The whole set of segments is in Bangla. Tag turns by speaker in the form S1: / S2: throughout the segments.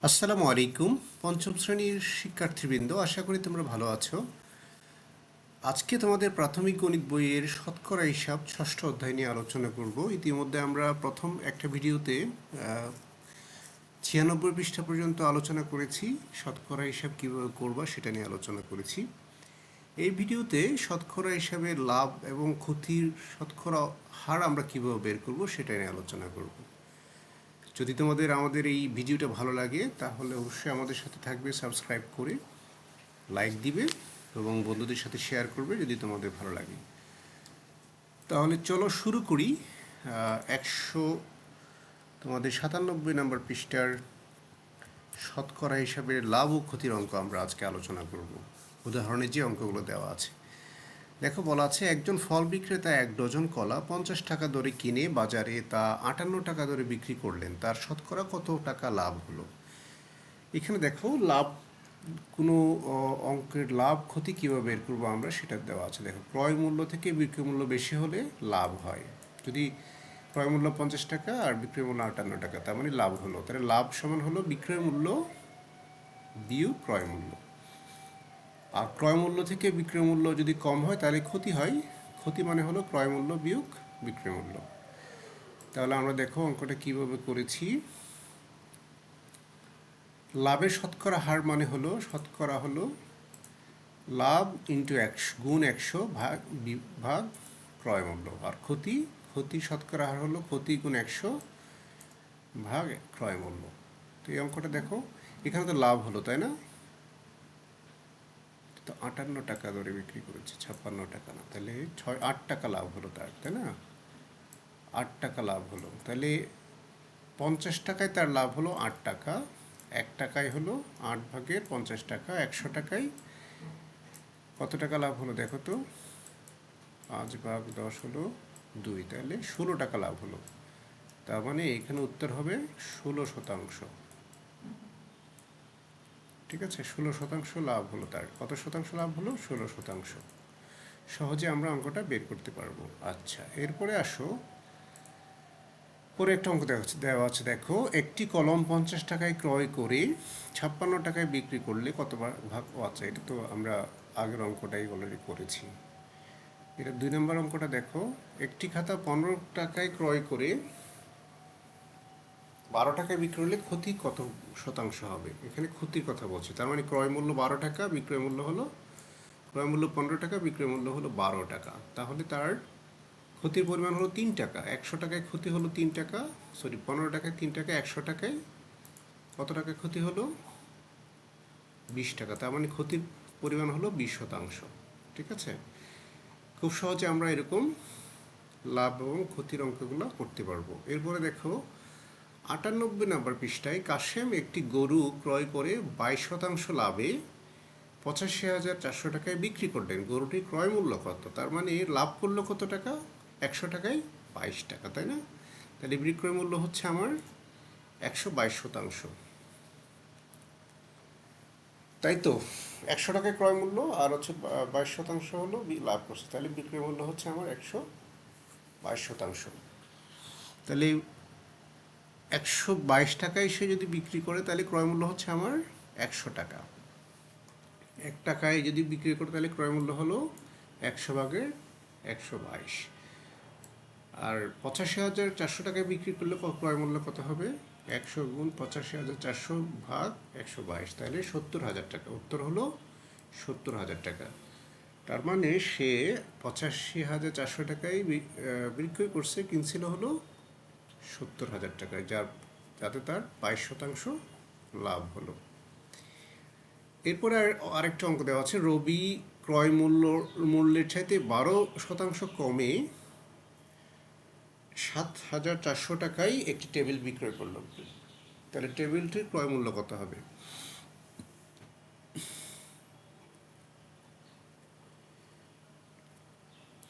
S1: আসসালামু আলাইকুম। পঞ্চম শ্রেণীর শিক্ষার্থীবৃন্দ, আশা করি তোমরা ভালো আছো। আজকে তোমাদের প্রাথমিক গণিত বইয়ের শতকরা হিসাব ষষ্ঠ অধ্যায় নিয়ে আলোচনা করব। ইতিমধ্যে আমরা প্রথম একটা ভিডিওতে 96 পৃষ্ঠা পর্যন্ত আলোচনা করেছি। শতকরা হিসাব কীভাবে করবা সেটা নিয়ে আলোচনা করেছি। এই ভিডিওতে শতকরা হিসাবে লাভ এবং ক্ষতির শতকরা হার আমরা কীভাবে বের করব সেটা নিয়ে আলোচনা করব। যদি তোমাদের আমাদের এই ভিডিওটা ভালো লাগে তাহলে অবশ্যই আমাদের সাথে থাকবে, সাবস্ক্রাইব করে লাইক দিবে এবং বন্ধুদের সাথে শেয়ার করবে যদি তোমাদের ভালো লাগে। তাহলে চলো শুরু করি। 97 নম্বর পৃষ্ঠার শতকরা হিসাবে লাভ ও ক্ষতির অঙ্ক আমরা আজকে আলোচনা করব। উদাহরণে যে অঙ্কগুলো দেওয়া আছে দেখো, বলা আছে একজন ফল বিক্রেতা 1 ডজন কলা 50 টাকা দরে কিনে বাজারে তা 58 টাকা দরে বিক্রি করলেন, তার শতকরা কত টাকা লাভ হলো। এখানে দেখো লাভ, কোনো অঙ্কের লাভ ক্ষতি কীভাবে বের করবো আমরা সেটা দেওয়া আছে। দেখো, ক্রয় মূল্য থেকে বিক্রয় মূল্য বেশি হলে লাভ হয়। যদি ক্রয় মূল্য 50 টাকা আর বিক্রয় মূল্য 58 টাকা, তার মানে লাভ হলো। তাহলে লাভ সমান হলো বিক্রয় মূল্য বিয়োগ ক্রয় মূল্য। আর ক্রয় মূল্য থেকে বিক্রয় মূল্য যদি কম হয় তাহলে ক্ষতি হয়। ক্ষতি মানে হলো ক্রয় মূল্য বিয়োগ বিক্রয় মূল্য। তাহলে আমরা দেখো অঙ্কটা কীভাবে করেছি। লাভের শতকরা হার মানে হলো, শতকরা হলো লাভ ইন্টু 100 গুণ 100 ভাগ ক্রয় মূল্য। আর ক্ষতি শতকরা হার হলো ক্ষতি গুণ 100 ভাগ ক্রয় মূল্য। তো এই অঙ্কটা দেখো, এখানে তো লাভ হলো, তাই না? তো 58 টাকা দরে বিক্রি করেছে, 56 টাকা না, তাহলে 8 টাকা লাভ হলো তার, তাই না? 8 টাকা লাভ হলো। তাহলে 50 টাকায় তার লাভ হলো 8 টাকা। 1 টাকায় হলো 8 ভাগের 50 টাকা, 100 টাকায় কত টাকা লাভ হলো দেখো তো। 5 ভাগ 10 হলো 2, তাহলে 16 টাকা লাভ হলো। তার মানে এখানে উত্তর হবে 16%। ঠিক আছে, 16% লাভ হলো তার। কত শতাংশ লাভ হলো? 16%। সহজে আমরা অঙ্কটা বের করতে পারবো। আচ্ছা, এরপরে আসো, পরে একটা অঙ্ক দেওয়া আছে। দেখো, একটি কলম 50 টাকায় ক্রয় করে 56 টাকায় বিক্রি করলে কত ভাগ? আচ্ছা, এটা তো আমরা আগের অঙ্কটাই অলরেডি করেছি। এটা 2 নম্বর অঙ্কটা দেখো, একটি খাতা 15 টাকায় ক্রয় করে 12 টাকায় বিক্রি করলে ক্ষতি কত শতাংশ হবে। এখানে ক্ষতির কথা বলছে, তার মানে ক্রয় মূল্য 12 টাকা, বিক্রয় মূল্য হলো, ক্রয় মূল্য 15 টাকা, বিক্রয় মূল্য হলো 12 টাকা। তাহলে তার ক্ষতির পরিমাণ হলো 3 টাকা। 100 টাকায় ক্ষতি হলো 3 টাকা, 15 টাকায় 3 টাকা, 100 টাকায় কত টাকা ক্ষতি হলো? 20 টাকা। তার মানে ক্ষতির পরিমাণ হলো 20%। ঠিক আছে, খুব সহজে আমরা এরকম লাভ এবং ক্ষতির অঙ্কগুলো করতে পারবো। এরপরে দেখো, 98 নম্বর পৃষ্ঠায় কাশেম একটি গরু ক্রয় করে 22% লাভে 85,400 টাকায় বিক্রি করলেন। গরুটির ক্রয় মূল্য কত? তার মানে লাভ করলো কত টাকা? 100 টাকায় 22 টাকা, তাই না? তাহলে বিক্রয় মূল্য হচ্ছে আমার 122%। তাই তো, 100 টাকায় ক্রয় মূল্য আর হচ্ছে 22% হলো লাভ করছে, তাহলে বিক্রয় মূল্য হচ্ছে আমার 122%। তাহলে 122 টাকায় সে যদি বিক্রি করে তাহলে ক্রয় মূল্য হচ্ছে আমার 100 টাকা। 1 টাকায় যদি বিক্রি করে তাহলে ক্রয় মূল্য হলো 100 ভাগের 122। আর 85,400 টাকায় বিক্রি করলে ক্রয় মূল্য কত হবে? 100 গুণ 85,400 ভাগ 122, তাহলে 70,000 টাকা। উত্তর হলো 70,000 টাকা। তার মানে সে 85,400 টাকায় বিক্রয় করছে, কিনছিল হলো 70,000 টাকায়, যাতে তার 22% লাভ হলো। এরপরে আরেকটা অঙ্ক দেওয়া আছে, রবি ক্রয় মূল্যের চাইতে 12% কমে 7,400 টাকায় একটি টেবিল বিক্রয় করলো। তাহলে টেবিলটির ক্রয় মূল্য কত হবে?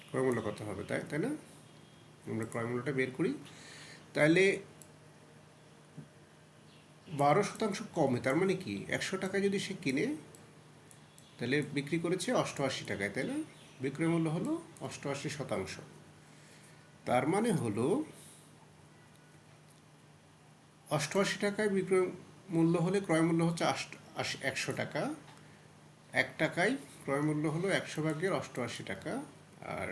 S1: ক্রয় মূল্য কত হবে, তাই না? আমরা ক্রয় মূল্যটা বের করি। তাহলে 12% কমে, তার মানে কি 100 টাকায় যদি সে কিনে তাহলে বিক্রি করেছে 88 টাকায়, তাই না? বিক্রয় মূল্য হলো 88%। তার মানে হলো 88 টাকায় বিক্রয় মূল্য হলে ক্রয় মূল্য হচ্ছে 100 টাকা, 1 টাকায় ক্রয় মূল্য হলো 100/88 টাকা। আর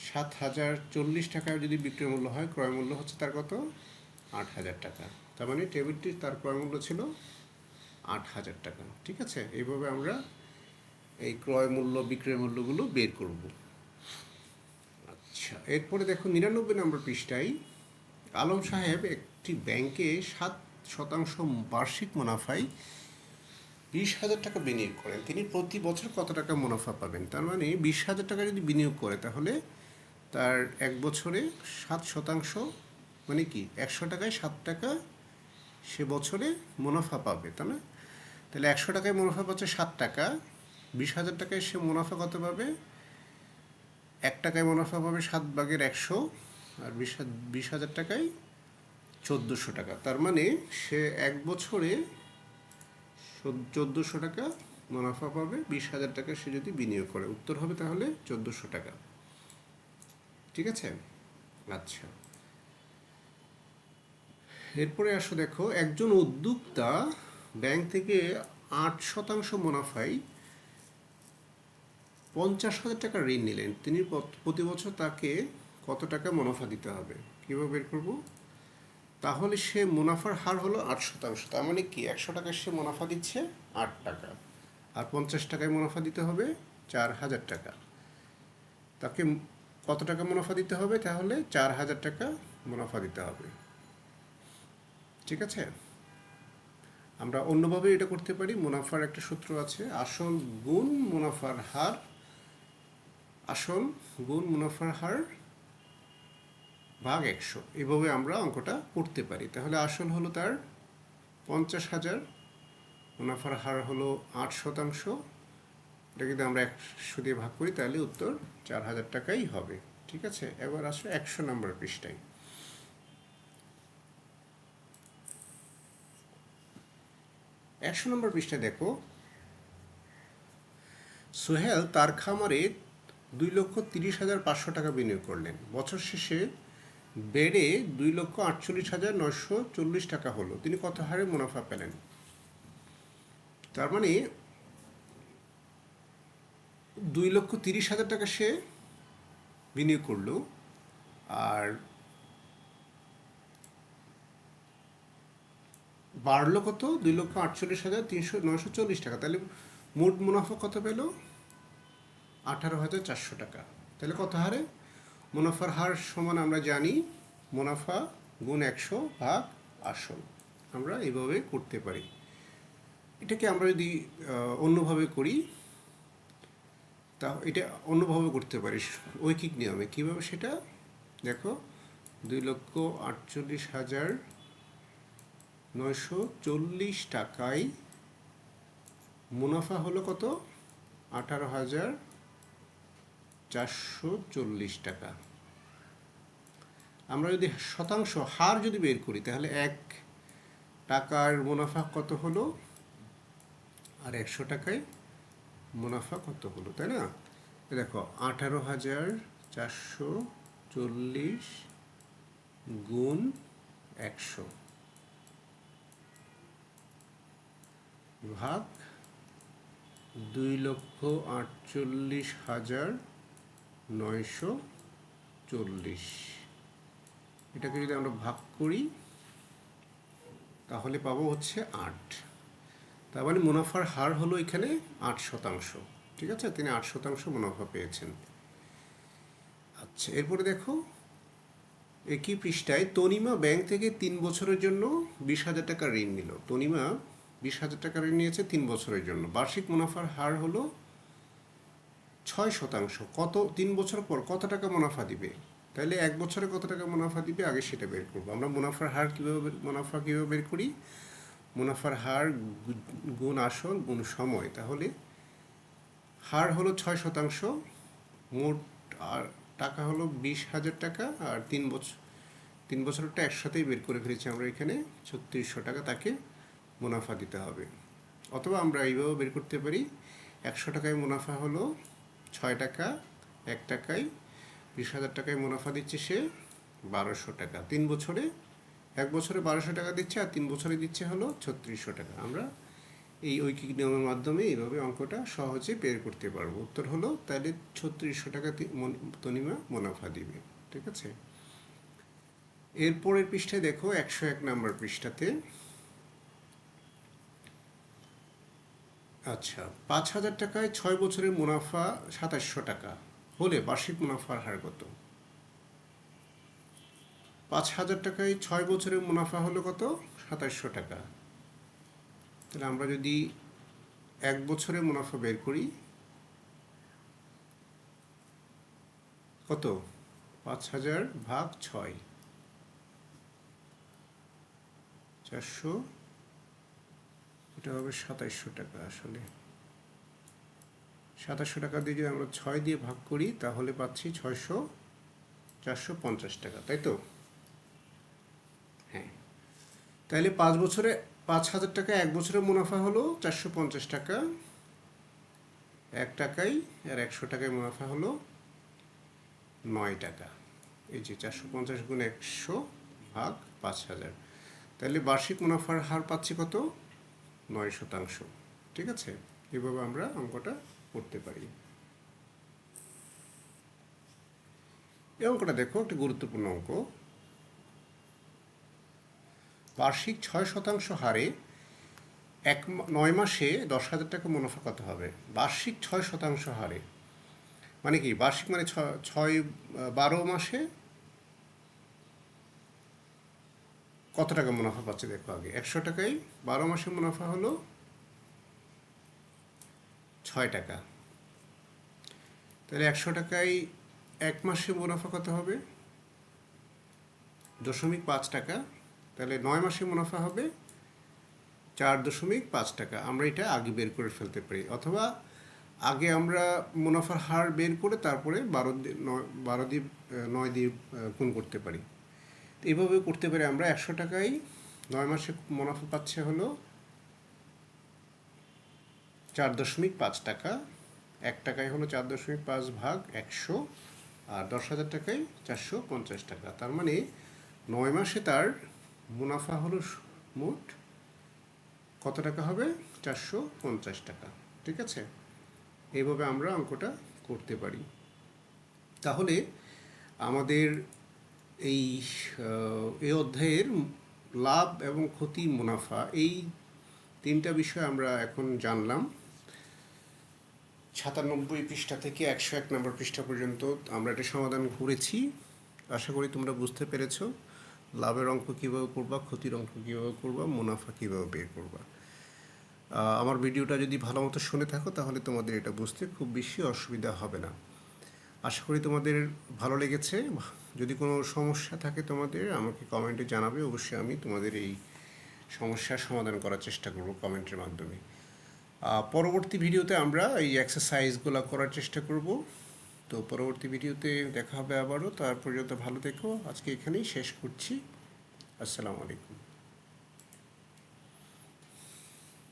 S1: 7,040 টাকায় যদি বিক্রয় মূল্য হয়, ক্রয় মূল্য হচ্ছে তার কত? 8,000 টাকা। তার মানে টেবিলটি তার ক্রয় মূল্য ছিল 8,000 টাকা। ঠিক আছে, এইভাবে আমরা এই ক্রয় মূল্য বিক্রয় মূল্যগুলো বের করব। আচ্ছা, এরপরে দেখো 99 নম্বর পৃষ্ঠায় আলম সাহেব একটি ব্যাংকে 7% বার্ষিক মুনাফায় 20,000 টাকা বিনিয়োগ করেন। তিনি প্রতি বছর কত টাকা মুনাফা পাবেন? তার মানে 20,000 টাকা যদি বিনিয়োগ করে, তাহলে তার এক বছরে 7%, মানে কি 100 টাকায় 7 টাকা সে বছরে মুনাফা পাবে, তাই না? তাহলে 100 টাকায় মুনাফা পাচ্ছে 7 টাকা, 20,000 টাকায় সে মুনাফা কত পাবে? 1 টাকায় মুনাফা পাবে 7/100, আর 20,000 টাকায় 1,400 টাকা। তার মানে সে এক বছরে 1,400 টাকা মুনাফা পাবে 20,000 টাকা সে যদি বিনিয়োগ করে। উত্তর হবে তাহলে 1,400 টাকা। ঠিক আছে। আচ্ছা, এরপরে আসো দেখো, একজন উদ্যোক্তা ব্যাংক থেকে 8% মুনাফায় 50,000 টাকা ঋণ নিলেন। তিনি প্রতি বছর তাকে কত টাকা মুনাফা দিতে হবে? কীভাবে বের করব? তাহলে সে মুনাফার হার হলো 8%। তার মানে কি 100 টাকায় সে মুনাফা দিচ্ছে 8 টাকা, আর 50 টাকায় মুনাফা দিতে হবে 4,000 টাকা। তাকে কত টাকা মুনাফা দিতে হবে? তাহলে 4,000 টাকা মুনাফা দিতে হবে। ঠিক আছে, আমরা অন্যভাবে এটা করতে পারি। মুনাফার একটা সূত্র আছে, আসল গুণ মুনাফার হার, আসল গুণ মুনাফার হার ভাগ 100। এভাবে আমরা অঙ্কটা করতে পারি। তাহলে আসল হলো তার 50,000, মুনাফার হার হলো 8%। এটা যদি আমরা 100 দিয়ে ভাগ করি, তাহলে উত্তর 4,000 টাকাই হবে। ঠিক আছে, এবার আসো 100 নম্বর পৃষ্ঠায়। 100 নম্বর পৃষ্ঠায় দেখো, সোহেল তার খামারে 2,30,500 টাকা বিনিয়োগ করলেন। বছর শেষে বেড়ে 2,48,940 টাকা হলো। তিনি কত হারে মুনাফা পেলেন? তার মানে 2,30,000 টাকা সে বিনিয়োগ করলো, আর বাড়লো কত? 2,48,940 টাকা। তাহলে মোট মুনাফা কত পেল? 18,400 টাকা। তাহলে কত হারে? মুনাফার হার সমান আমরা জানি মুনাফা গুণ 100 ভাগ আসল। আমরা এইভাবে করতে পারি। এটাকে আমরা যদি অন্যভাবে করি, তা এটা অন্যভাবে করতে পারি ঐকিক নিয়মে। কীভাবে সেটা দেখো, 2,48,940 টাকায় মুনাফা হলো কত? 18,440 টাকা। আমরা যদি শতাংশ হার যদি বের করি, তাহলে 1 টাকার মুনাফা কত হলো, আর 100 টাকায় মুনাফা কত হলো, তাই না? দেখো, 18,440 গুণ 100 ভাগ 2,48,940। এটাকে যদি আমরা ভাগ করি, তাহলে পাবো হচ্ছে 8। তার মানে মুনাফার হার হলো এখানে 8%। ঠিক আছে, তিনি 8% মুনাফা পেয়েছেন। আচ্ছা, এরপরে দেখো, একই পৃষ্ঠায় তনিমা ব্যাংক থেকে 3 বছরের জন্য 20,000 টাকা ঋণ নিল। তনিমা 20,000 টাকা ঋণ নিয়েছে 3 বছরের জন্য। বার্ষিক মুনাফার হার হলো 6%। কত 3 বছর পর কত টাকা মুনাফা দিবে? তাহলে এক বছরে কত টাকা মুনাফা দিবে আগে সেটা বের করবো। আমরা মুনাফার হার মুনাফা কীভাবে বের করি? মুনাফার হার গুণ আসল গুণ সময়। তাহলে হার হলো 6%, মোট আর টাকা হলো 20,000 টাকা, আর 3 বছরটা একসাথেই বের করে ফেলেছি আমরা এখানে। 3,600 টাকা তাকে মুনাফা দিতে হবে। অথবা আমরা এইভাবে বের করতে পারি, 100 টাকায় মুনাফা হলো 6 টাকা, 1 টাকায় 20,000 টাকায় মুনাফা দিচ্ছে সে 1,200 টাকা। 3 বছরে 1 বছরে 1200 টাকা দিচ্ছে আর 3 বছরে দিচ্ছে হলো 3600 টাকা। আমরা এই ঐকিক নিয়মের মাধ্যমে এইভাবে অঙ্কটা সহজে বের করতে পারবো। উত্তর হলো তাহলে 3600 টাকা তনিমা মুনাফা দিবে। ঠিক আছে, এরপরের পৃষ্ঠায় দেখো 101 নম্বর পৃষ্ঠাতে। আচ্ছা, 5000 টাকায় 6 বছরের মুনাফা 2700 টাকা হলে বার্ষিক মুনাফার হার কত? 5000 টাকায় 6 বছরের মুনাফা হলো কত? 2700 টাকা। তাহলে আমরা যদি 1 বছরের মুনাফা বের করি, কত? 5000 ভাগ 6, 400, এটা হবে 2700 টাকা। আসলে 2700 টাকা দিয়ে যদি আমরা 6 দিয়ে ভাগ করি তাহলে পাচ্ছি 450 টাকা, তাই তো? হ্যাঁ, তাহলে 5 বছরে 5000 টাকা 1 বছরের মুনাফা হলো 450 টাকা, 1 টাকায়, আর 100 টাকায় মুনাফা হলো 9 টাকা। এই যে 450 গুণ 100 ভাগ 5000, তাহলে বার্ষিক মুনাফার হার পাচ্ছি কত? 9%। ঠিক আছে, এভাবে আমরা অঙ্কটা করতে পারি। এই অঙ্কটা দেখো, একটি গুরুত্বপূর্ণ অঙ্ক। বার্ষিক 6% হারে 9 মাসে 10,000 টাকা মুনাফা কত হবে? বার্ষিক 6% হারে মানে কি? বার্ষিক মানে 12 মাসে কত টাকা মুনাফা পাচ্ছে দেখো আগে। 100 টাকায় 12 মাসে মুনাফা হলো 6 টাকা। তাহলে 100 টাকায় 1 মাসে মুনাফা কত হবে? 0.5 টাকা। তাহলে 9 মাসে মুনাফা হবে 4.5 টাকা। আমরা এটা আগে বের করে ফেলতে পারি, অথবা আগে আমরা মুনাফার হার বের করে তারপরে 12 দিয়ে 9 দিয়ে গুণ করতে পারি। তো এইভাবে করতে পারি আমরা। 100 টাকায় 9 মাসে মুনাফা পাচ্ছে হলো 4.5 টাকা। 1 টাকায় হলো 4.5 ভাগ 100, আর 10,000 টাকায় 450 টাকা। তার মানে 9 মাসে তার মুনাফা হলো মোট কত টাকা হবে? 450 টাকা। ঠিক আছে, এইভাবে আমরা অঙ্কটা করতে পারি। তাহলে আমাদের এই অধ্যায়ের লাভ এবং ক্ষতি, মুনাফা, এই 3টা বিষয় আমরা এখন জানলাম। 97 পৃষ্ঠা থেকে 101 নম্বর পৃষ্ঠা পর্যন্ত আমরা এটা সমাধান করেছি। আশা করি তোমরা বুঝতে পেরেছো লাভের অঙ্ক কীভাবে করবা, ক্ষতির অঙ্ক কীভাবে করবা, মুনাফা কীভাবে বের করবা। আমার ভিডিওটা যদি ভালো মতো শুনে থাকো তাহলে তোমাদের এটা বুঝতে খুব বেশি অসুবিধা হবে না। আশা করি তোমাদের ভালো লেগেছে। যদি কোনো সমস্যা থাকে তোমাদের আমাকে কমেন্টে জানাবে, অবশ্যই আমি তোমাদের এই সমস্যার সমাধান করার চেষ্টা করব কমেন্টের মাধ্যমে। পরবর্তী ভিডিওতে আমরা এই এক্সারসাইজগুলো করার চেষ্টা করব। তো পরবর্তী ভিডিওতে দেখা হবে আবারও। তার পর্যন্ত ভালো থেকো। আজকে এখানেই শেষ করছি। আসসালামু আলাইকুম।